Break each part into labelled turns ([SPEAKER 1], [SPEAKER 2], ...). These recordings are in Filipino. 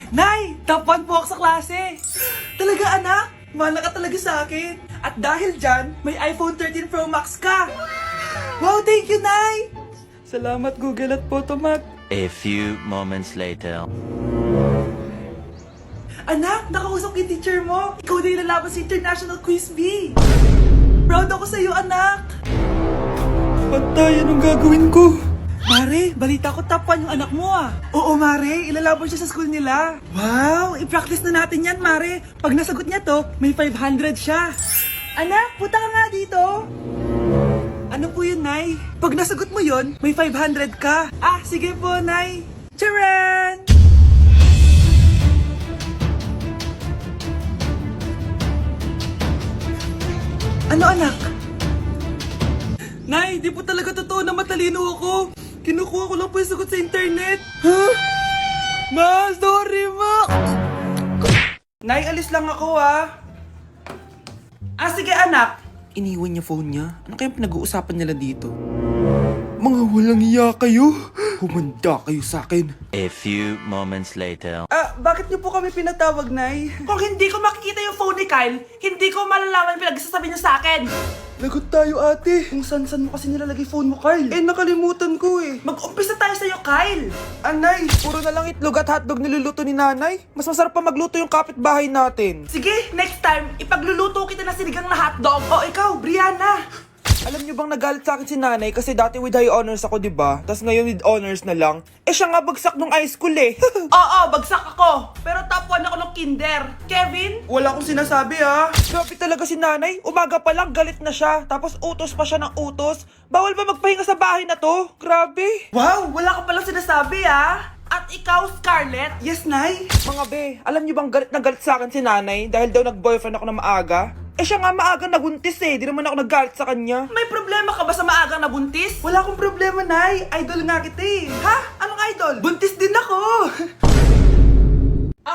[SPEAKER 1] Nay! Top 1 po ako sa klase! Talaga anak? Mahal ka talaga sa akin. At dahil dyan, may iPhone 13 Pro Max ka! Wow, thank you, Nay! Salamat, Google at Photomat.
[SPEAKER 2] A few moments later.
[SPEAKER 1] Anak, nakausap yung teacher mo. Ikaw na yung lalaban sa International Quiz Bee. Proud ako sa'yo, anak. Patay, anong gagawin ko? Mare, balita ko top 1 yung anak mo ah. Oo, Mare, ilalaban siya sa school nila. Wow, i-practice na natin yan, Mare. Pag nasagot niya to, may 500 siya. Anak, punta ka nga dito. Ano po yun, Nay? Pag nasagot mo yun, may 500 ka. Ah, sige po, Nay. Charan! Ano, anak? Nay, di po talaga totoo na matalino ako. Kinukuha ko lang po yung sagot sa internet. Huh? Ma, sorry, ma. Nay, alis lang ako, ah. Ah, sige, anak. Iniwan niya phone niya. Ano kayang pinag-uusapan nila dito? Mga walang iya kayo. Humanda kayo sa akin.
[SPEAKER 2] A few moments later.
[SPEAKER 1] Ah, bakit niyo po kami pinatawag, Nay? Kung hindi ko makikita yung phone ni Kyle, hindi ko malalaman yung pinagsasabi niya sa akin. Lagot tayo, ate. Kung san-san mo kasi nilalagay phone mo, Kyle? Eh, nakalimutan ko eh. Mag-umpisa tayo sa'yo, Kyle. Anay, puro na lang itlog at hotdog niluluto ni nanay. Mas masarap pa magluto yung kapitbahay natin. Sige, next time, ipagluluto kita na sinigang na hotdog. O, ikaw, Brianna. Alam niyo bang nagalit sa akin si nanay kasi dati with high honors ako, diba? Tapos ngayon with honors na lang. Eh siya nga bagsak nung high school eh. Oo, bagsak ako. Pero top 1 ako ng kinder. Kevin? Wala akong sinasabi ah. Grabe talaga si nanay. Umaga pa lang galit na siya. Tapos utos pa siya ng utos. Bawal ba magpahinga sa bahay na to? Grabe. Wow, wala ka palang sinasabi ah. At ikaw, Scarlett? Yes, Nay. Mga be, alam niyo bang galit na galit sa akin si nanay dahil daw nag-boyfriend ako na maaga? Eh siya nga maagang nabuntis eh, di naman ako naggalit sa kanya. May problema ka ba sa maagang nabuntis? Wala akong problema, Nay. Idol nga kita eh. Ha? Anong idol? Buntis din ako.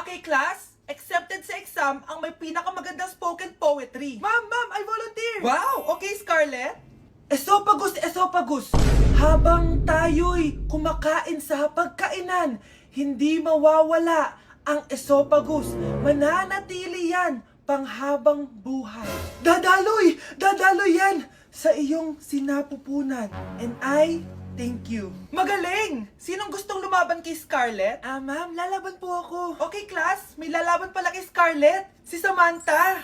[SPEAKER 1] Okay, class. Accepted sa exam ang may pinakamagandang spoken poetry. Ma'am, I volunteer. Wow, okay, Scarlett. Esophagus, esophagus. Habang tayo'y kumakain sa pagkainan, hindi mawawala ang esophagus. Mananatili yan panghabang buhay. Dadaloy! Dadaloy yan sa iyong sinapupunan. And I thank you. Magaling! Sinong gustong lumaban kay Scarlett? Ah, ma'am, lalaban po ako. Okay, class, may lalaban pala kay Scarlett. Si Samantha.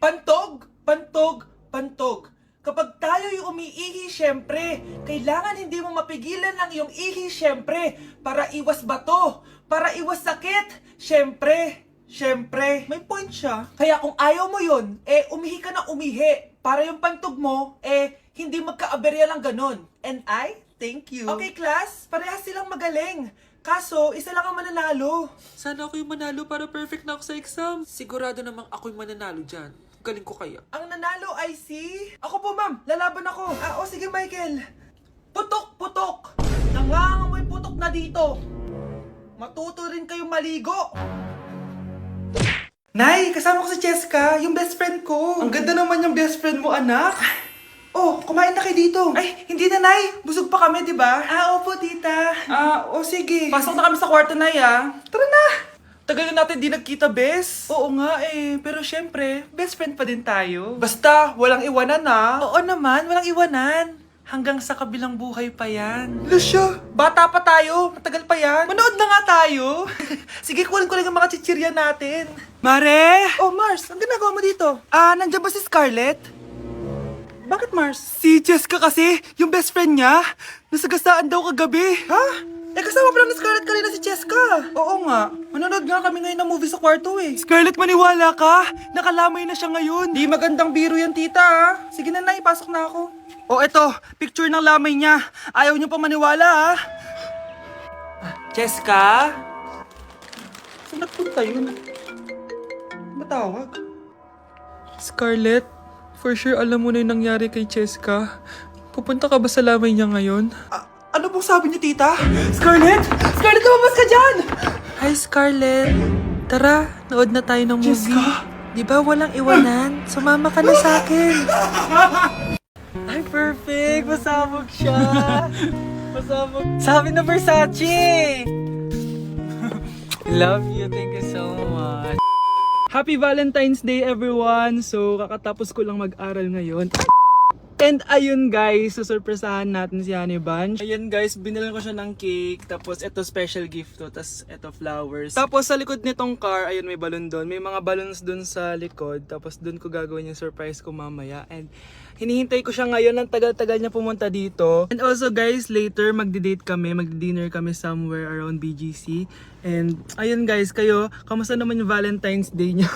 [SPEAKER 1] Pantog, pantog, pantog. Kapag tayo'y umiihi, syempre, kailangan hindi mo mapigilan ang iyong ihi, syempre, para iwas bato, para iwas sakit, syempre. Siyempre, may point siya. Kaya kung ayaw mo yun, umihi ka na umihi. Para yung pantog mo, hindi magka-aberya lang ganun. And I thank you. Okay, class, parehas silang magaling. Kaso, isa lang ang mananalo. Sana ako yung manalo para perfect na ako sa exam. Sigurado namang ako yung mananalo dyan. Galing ko kaya. Ang nanalo ay si... Ako po, ma'am. Lalaban ako. Ah, sige, Michael. Putok, putok. Nangangamoy putok na dito. Matuto rin kayong maligo. Nay, kasama ko si Cheska, yung best friend ko. Ang ganda naman yung best friend mo, anak. Oh, kumain na kayo dito. Ay, hindi na, Nay. Busog pa kami, di ba? Ah, opo, tita. Ah, sige. Pasok na kami sa kwarto, Nay, ah. Tara na. Tagal na natin di nagkita, bes. Oo nga eh, pero syempre, best friend pa din tayo. Basta, walang iwanan ah. Oo naman, walang iwanan. Hanggang sa kabilang buhay pa yan. Lusya, bata pa tayo. Matagal pa yan. Manood na nga tayo. Sige, kunin ko lang ang mga chichirya natin. Mare! Oh, Mars, ang ginagawa mo dito? Ah, nandiyan ba si Scarlett? Bakit, Mars? Si Jessica kasi, yung best friend niya. Nasagasaan daw kagabi. Ha? Eh, kasama pala ni Scarlett kanina si Jessica. Oo nga. Manonood nga kami ngayon ng movie sa kwarto eh. Scarlett, maniwala ka. Nakalamay na siya ngayon. Di magandang biro yan, tita ah. Sige na, ipasok na ako. Oh, eto. Picture ng lamay niya. Ayaw niyo pa maniwala ah. Jessica? Saan nagpunta yun? Matawag? Scarlett, for sure alam mo na yung nangyari kay Jessica. Pupunta ka ba sa lamay niya ngayon? Ano pong sabi niyo, tita? Scarlett! Scarlett, lumabas ka dyan! Hi, Scarlett. Tara, nood na tayo ng movie. Jessica? Di ba walang iwanan? Sumama ka na sa akin. Ay, perfect! Masabog siya! Masabog. Sabi na Versace!
[SPEAKER 3] Love you. Thank you so much.
[SPEAKER 4] Happy Valentine's Day everyone! So, kakatapos ko lang mag-aral ngayon. And ayun guys, susurpresahan natin si Honey Bunch. Ayun guys, binilan ko siya ng cake. Tapos ito special gift to. Tapos ito flowers. Tapos sa likod nitong car, ayun may balon doon. May mga balloons doon sa likod. Tapos doon ko gagawin yung surprise ko mamaya. And hinihintay ko siya ngayon. Ang tagal-tagal niya pumunta dito. And also guys, later magdi-date kami. Magdi-dinner kami somewhere around BGC. And ayun guys, kayo, kamusta naman yung Valentine's Day niyo?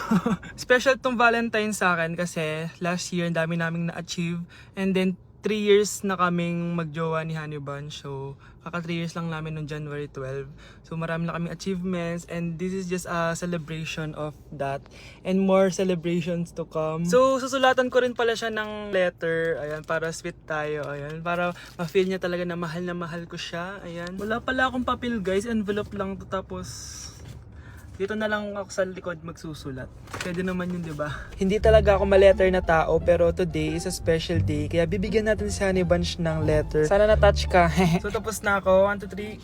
[SPEAKER 4] Special tong Valentine's sa akin kasi last year ang dami naming na-achieve. And then 3 years na kaming magjowa ni Honey Bunch. So kaka 3 years lang namin noong January 12. So marami na kaming achievements and this is just a celebration of that. And more celebrations to come. So susulatan ko rin pala siya ng letter. Ayan, para sweet tayo. Ayan, para ma-feel niya talaga na mahal ko siya. Ayan. Wala pala akong papel guys. Envelope lang to, tapos dito na lang ako sa likod magsusulat. Pwede naman yun, di ba? Hindi talaga ako ma-letter na tao, pero today is a special day. Kaya bibigyan natin si Honey Bunch ng letter. Sana na-touch ka. So tapos na ako. 1, 2,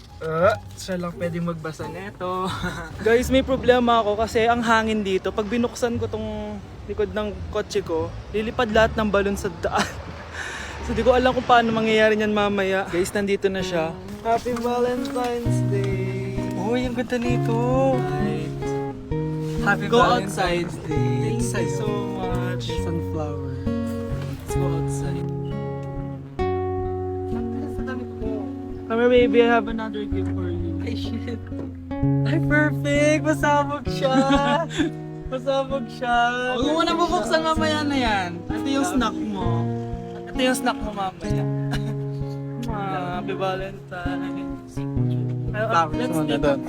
[SPEAKER 4] 3. Siya lang pwede magbasa neto. Guys, may problema ako kasi ang hangin dito. Pag binuksan ko tong likod ng kotse ko, lilipad lahat ng balon sa daan. So di ko alam kung paano mangyayari niyan mamaya. Guys, nandito na siya. Happy Valentine's Day!
[SPEAKER 3] Uy, ang ganda nito. Happy
[SPEAKER 4] Go
[SPEAKER 3] Valentine's Day.
[SPEAKER 4] Thank you so much.
[SPEAKER 3] Sunflower. Let's go outside.
[SPEAKER 4] Come here, baby. I have another gift for you.
[SPEAKER 3] Ay, shit. Ay, perfect. Pasabog siya. Pasabog siya.
[SPEAKER 4] Huwag mo na bubuksan mamaya na yan. Ito yung snack mo. Ito yung snack mo mamaya. Happy Valentine's.
[SPEAKER 3] Flowers mo na doon.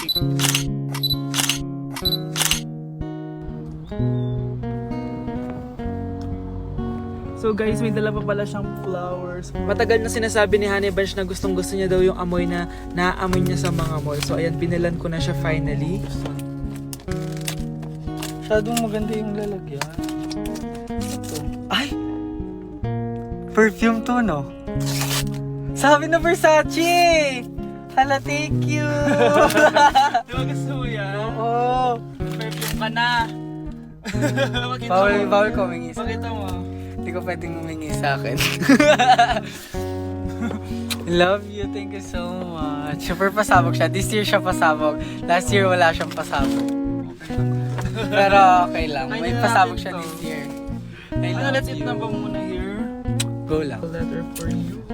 [SPEAKER 4] So guys, may dala pa pala siyang flowers. Matagal na sinasabi ni Honey Bunch na gustong gusto niya daw yung amoy na naaamoy niya sa mga mall. So ayan, pinilan ko na siya finally.
[SPEAKER 3] Masyadong maganda yung lalagyan. Ito. Ay! Perfume to, no? Sabi na Versace! Hala, thank you!
[SPEAKER 4] Di ba gusto mo yan?
[SPEAKER 3] Oo!
[SPEAKER 4] Perfume ka na. Pakita
[SPEAKER 3] Bawal ko humingi sa
[SPEAKER 4] Pakita mo.
[SPEAKER 3] Hindi ko pwedeng humingi sa akin. Love you, thank you so much. Super pasabog siya. This year siya pasabog. Last year wala siyang pasabog. Pero okay lang. May pasabog siya this year. I
[SPEAKER 4] Ano,
[SPEAKER 3] love
[SPEAKER 4] let's eat
[SPEAKER 3] you.
[SPEAKER 4] na ba muna here?
[SPEAKER 3] Go lang.
[SPEAKER 4] A letter for you.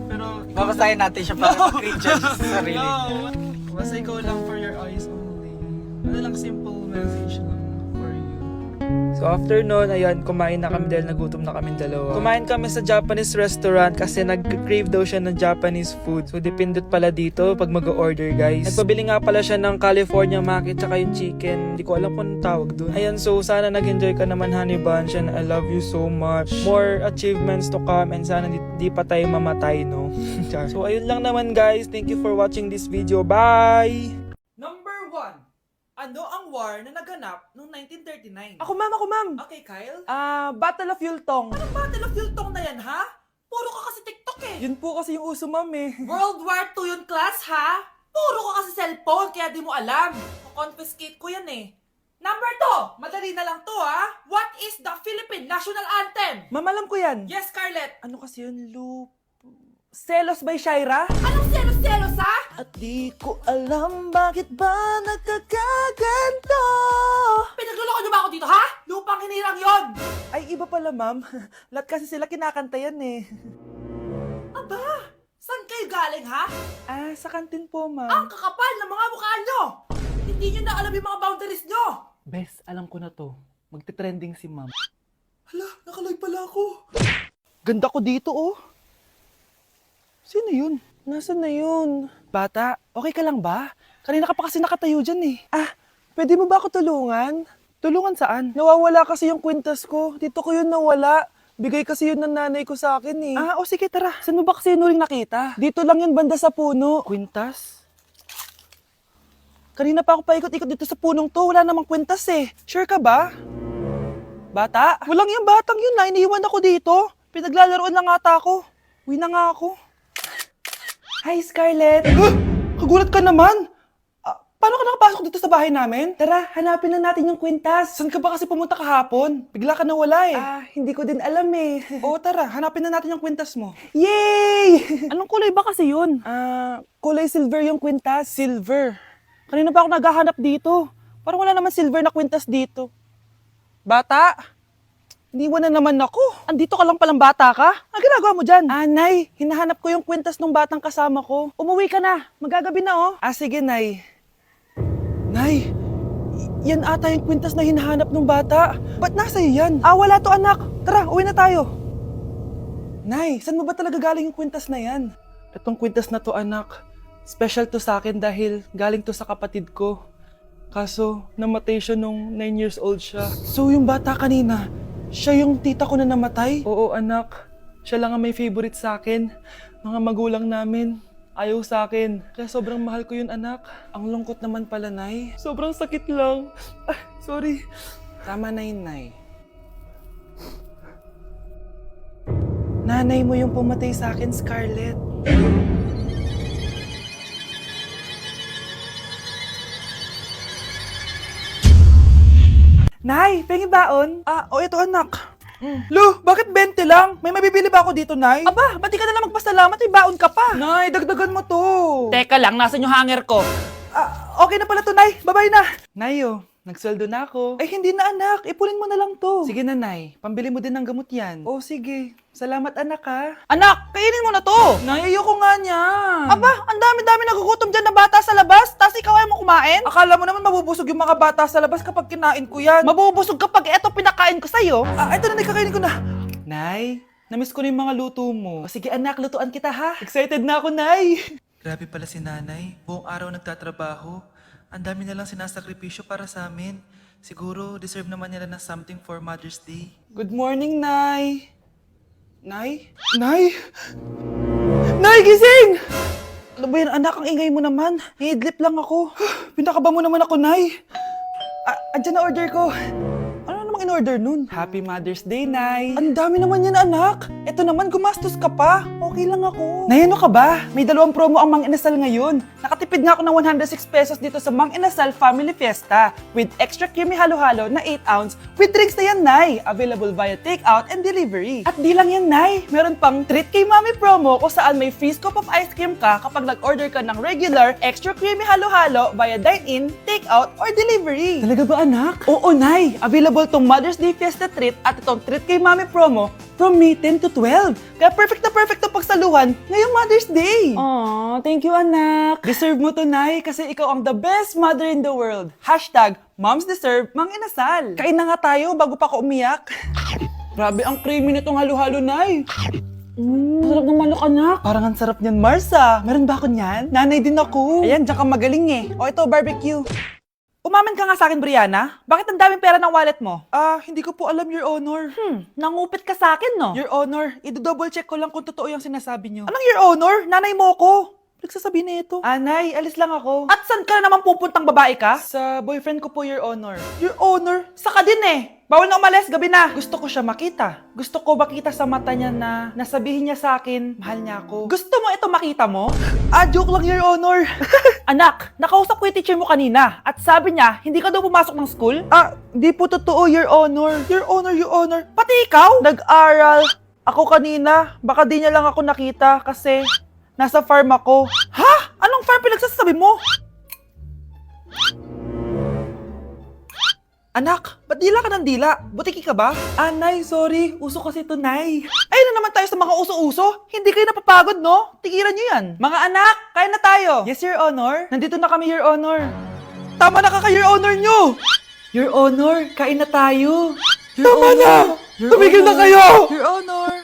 [SPEAKER 4] Pero
[SPEAKER 3] Babasahin natin siya para mag-recharge sa sarili.
[SPEAKER 4] no! Basta ikaw lang for your eyes only. Ano lang, simple message lang for you. So after nun, ayan, kumain na kami dahil nagutom na kami dalawa. Kumain kami sa Japanese restaurant kasi nag-crave daw siya ng Japanese food. So dependent pala dito pag mag-order guys. Nagpabili nga pala siya ng California Maki tsaka yung chicken. Hindi ko alam kung anong tawag doon. Ayan, so sana nag-enjoy ka naman Honey Bunch and I love you so much. More achievements to come and sana di pa tayo mamatay, no? So ayun lang naman guys. Thank you for watching this video. Bye! Number 1. Ano ang war na naganap noong 1939?
[SPEAKER 1] Ako ma'am.
[SPEAKER 4] Okay, Kyle.
[SPEAKER 1] Battle of Yultong.
[SPEAKER 4] Anong Battle of Yultong na yan, ha? Puro ka kasi TikTok eh.
[SPEAKER 1] Yun po kasi yung uso ma'am eh.
[SPEAKER 4] World War II yun, class, ha? Puro ka kasi cellphone, kaya di mo alam. Confiscate ko yan eh. Number 2, madali na lang to, ha? What is the Philippine National Anthem?
[SPEAKER 1] Ma'am, alam ko yan.
[SPEAKER 4] Yes, Scarlett.
[SPEAKER 1] Ano kasi yun, Selos by Shaira?
[SPEAKER 4] Anong selos-selos, ha?
[SPEAKER 1] At di ko alam bakit ba nagkakaganto.
[SPEAKER 4] Pinagluloko niyo ba ako dito, ha? Lupang hinirang yon.
[SPEAKER 1] Ay, iba pala ma'am. Lahat kasi sila kinakanta yan eh.
[SPEAKER 4] Aba, saan kayo galing, ha?
[SPEAKER 1] Sa kantin po
[SPEAKER 4] Ang
[SPEAKER 1] ma'am.
[SPEAKER 4] kakapal ng mga mukha nyo. Hindi nyo na alam yung mga boundaries nyo.
[SPEAKER 1] Bes, alam ko na to. Magte-trending si ma'am.
[SPEAKER 4] Hala, nakaloy pala ako.
[SPEAKER 1] Ganda ko dito oh. Sino yun? Nasaan na yun? Bata, okay ka lang ba? Kanina ka pa kasi nakatayo dyan eh. Pwede mo ba ako tulungan? Tulungan saan? Nawawala kasi yung kwintas ko. Dito ko yun nawala. Bigay kasi yun ng nanay ko sa akin eh. Sige tara. Saan mo ba kasi yun uling nakita? Dito lang yun banda sa puno. Kwintas? Kanina pa ako paikot-ikot dito sa punong to. Wala namang kwintas eh. Sure ka ba? Bata? Walang yung batang yun na. Iniiwan ako dito. Pinaglalaroan lang ata ako. Uwi na nga ako. Hi, Scarlett! Kagulat ka naman! Paano ka nakapasok dito sa bahay namin? Tara, hanapin lang natin yung kwintas. Saan ka ba kasi pumunta kahapon? Bigla ka nawala eh. Hindi ko din alam eh. Oo, tara, hanapin na natin yung kwintas mo. Yay! Anong kulay ba kasi yun? Kulay silver yung kwintas. Silver? Kanina pa ako naghahanap dito. Parang wala naman silver na kwintas dito. Bata? Iniwan na naman ako. Andito ka lang palang bata ka? Ang ginagawa mo dyan? Nay, hinahanap ko yung kwintas ng batang kasama ko. Umuwi ka na. Magagabi na oh. Sige, Nay. Nay, yan ata yung kwintas na hinahanap ng bata. Ba't nasa iyo yan? Wala to anak. Tara, uwi na tayo. Nay, saan mo ba talaga galing yung kwintas na yan? Itong kwintas na to anak, special to sa akin dahil galing to sa kapatid ko. Kaso, namatay siya nung 9 years old siya. So yung bata kanina, siya yung tita ko na namatay? Oo anak, siya lang ang may favorite sa akin. Mga magulang namin. Ayaw sa akin. Kaya sobrang mahal ko yun, anak. Ang lungkot naman pala, Nay. Sobrang sakit lang. Sorry. Tama na yun, Nay. Nanay mo yung pumatay sa akin, Scarlett. Nay, pengi baon? Ito anak. Lu, bakit 20 lang? May mabibili ba ako dito, Nay? Aba, ba't di ka na lang magpasalamat? May baon ka pa. Nay, dagdagan mo to.
[SPEAKER 3] Teka lang, nasan yung hanger ko?
[SPEAKER 1] Okay na pala to, Nay. Bye-bye na. Nayo, nagsweldo na ako. Ay, hindi na, anak. Ipunin mo na lang to. Sige na, Nay. Pambili mo din ng gamot yan. Oh, sige. Salamat, anak, ha. Anak, kainin mo na to. Nay, ayoko nga niyan. Aba, ang dami-dami nagugutom dyan na bata sa labas. Tapos ikaw ay mo kumain? Akala mo naman mabubusog yung mga bata sa labas kapag kinain ko yan. Mabubusog kapag eto pinakain ko sa'yo? Ito na, kakainin ko na. Nay, namiss ko na yung mga luto mo. O, sige, anak, lutuan kita, ha. Excited na ako, Nay. Grabe pala si nanay. Buong araw nagtatrabaho. Ang dami na lang sinasakripisyo para sa amin. Siguro, deserve naman nila ng something for Mother's Day. Good morning, Nay. Nay? Nay? Nay, gising! Ano ba yan, anak? Ang ingay mo naman. Nihidlip lang ako. Pinakaba mo naman ako, Nay. Andyan na order ko. Ano namang in-order nun? Happy Mother's Day, Nay. Ang dami naman yan, anak. Ito naman, gumastos ka pa. Okay lang ako. Nay, ano ka ba? May 2 promo ang Mang Inasal ngayon. Nakatipid nga ako ng 106 pesos dito sa Mang Inasal Family Fiesta with extra creamy halo-halo na 8 ounce with drinks na yan, Nay. Available via takeout and delivery. At di lang yan, Nay. Meron pang Treat Kay Mami promo kung saan may free scoop of ice cream ka kapag nag-order ka ng regular extra creamy halo-halo via dine-in, takeout, or delivery. Talaga ba, anak? Oo, Nay. Available tong Mother's Day Fiesta Treat at itong Treat Kay Mami promo from May 10 to 12. Kaya perfect na pagsaluhan ngayong Mother's Day. Aww, thank you, anak. Deserve mo to, Nay, kasi ikaw ang the best mother in the world. #Moms deserve Mang Inasal. Kain na nga tayo bago pa ako umiyak. Grabe ang creamy nitong halo-halo, Nay. Sarap ng manok, anak. Parang ang sarap niyan, Marsa. Meron ba ako niyan? Nanay din ako. Ayan, diyan ka magaling eh. O ito, barbecue. Umamin ka nga sa akin, Brianna. Bakit ang daming pera ng wallet mo? Hindi ko po alam, Your Honor. Nangupit ka sa akin, no? Your Honor, i-double check ko lang kung totoo yung sinasabi niyo. Anong Your Honor? Nanay mo ko. Nagsasabi na ito. Nay, alis lang ako. At saan ka na naman pupuntang babae ka? Sa boyfriend ko po, Your Honor. Your Honor? Saka din eh. Bawal na umalis, gabi na. Gusto ko siya makita. Gusto ko makita sa mata niya na nasabihin niya sa akin, mahal niya ako. Gusto mo ito makita mo? Joke lang, Your Honor. Anak, nakausap ko yung teacher mo kanina at sabi niya, hindi ka daw pumasok ng school? Di po totoo, Your Honor. Your Honor, Your Honor. Pati ikaw? Nag-aral. Ako kanina, baka di niya lang ako nakita kasi nasa farm ako. Ha? Anong farm pinagsasabi mo? Anak, ba't dila ka ng dila? Butiki ka ba? Nay, sorry. Uso kasi ito, Nay. Ay na naman tayo sa mga uso-uso. Hindi kayo napapagod, no? Tigilan nyo yan. Mga anak, kain na tayo. Yes, Your Honor. Nandito na kami, Your Honor. Tama na ka, Your Honor nyo. Your Honor, kain na tayo. Tama na! Tumigil na kayo! Your Honor!